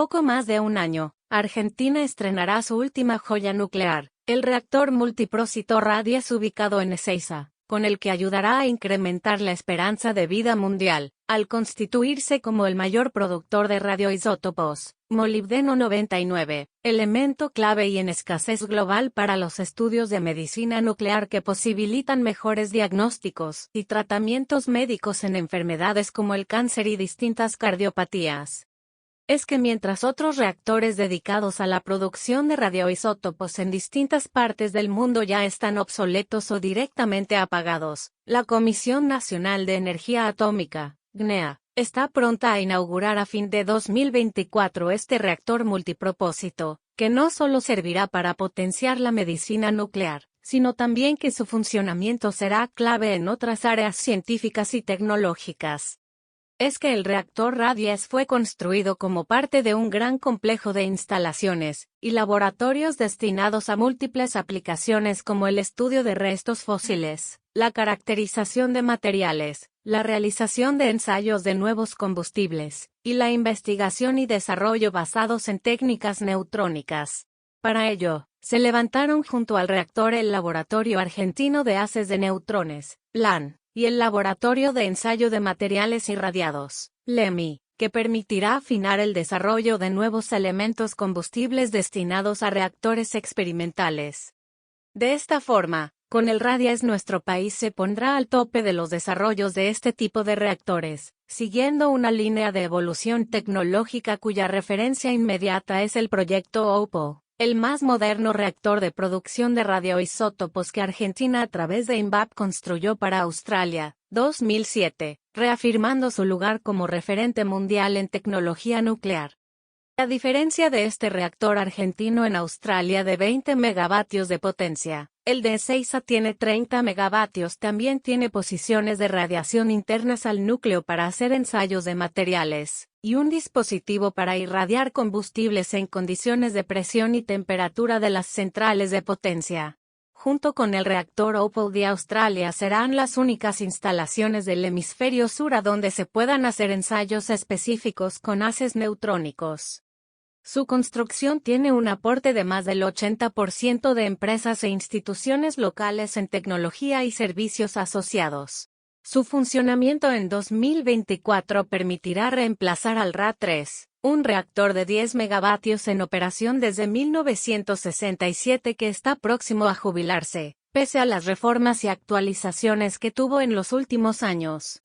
poco más de un año, Argentina estrenará su última joya nuclear, el reactor multipropósito RADIES ubicado en Ezeiza, con el que ayudará a incrementar la esperanza de vida mundial, al constituirse como el mayor productor de radioisótopos, molibdeno 99, elemento clave y en escasez global para los estudios de medicina nuclear que posibilitan mejores diagnósticos y tratamientos médicos en enfermedades como el cáncer y distintas cardiopatías. Es que mientras otros reactores dedicados a la producción de radioisótopos en distintas partes del mundo ya están obsoletos o directamente apagados, la Comisión Nacional de Energía Atómica, CNEA, está pronta a inaugurar a fin de 2024 este reactor multipropósito, que no solo servirá para potenciar la medicina nuclear, sino también que su funcionamiento será clave en otras áreas científicas y tecnológicas. Es que el reactor RADIES fue construido como parte de un gran complejo de instalaciones y laboratorios destinados a múltiples aplicaciones como el estudio de restos fósiles, la caracterización de materiales, la realización de ensayos de nuevos combustibles, y la investigación y desarrollo basados en técnicas neutrónicas. Para ello, se levantaron junto al reactor el Laboratorio Argentino de Haces de Neutrones, LAN, y el Laboratorio de Ensayo de Materiales Irradiados, LEMI, que permitirá afinar el desarrollo de nuevos elementos combustibles destinados a reactores experimentales. De esta forma, con el RADIES nuestro país se pondrá al tope de los desarrollos de este tipo de reactores, siguiendo una línea de evolución tecnológica cuya referencia inmediata es el proyecto OPO, el más moderno reactor de producción de radioisótopos que Argentina a través de INVAP construyó para Australia, 2007, reafirmando su lugar como referente mundial en tecnología nuclear. A diferencia de este reactor argentino en Australia de 20 megavatios de potencia, el de Ezeiza tiene 30 megavatios. También tiene posiciones de radiación internas al núcleo para hacer ensayos de materiales, y un dispositivo para irradiar combustibles en condiciones de presión y temperatura de las centrales de potencia. Junto con el reactor OPAL de Australia serán las únicas instalaciones del hemisferio sur a donde se puedan hacer ensayos específicos con haces neutrónicos. Su construcción tiene un aporte de más del 80% de empresas e instituciones locales en tecnología y servicios asociados. Su funcionamiento en 2024 permitirá reemplazar al RA-3, un reactor de 10 megavatios en operación desde 1967 que está próximo a jubilarse, pese a las reformas y actualizaciones que tuvo en los últimos años.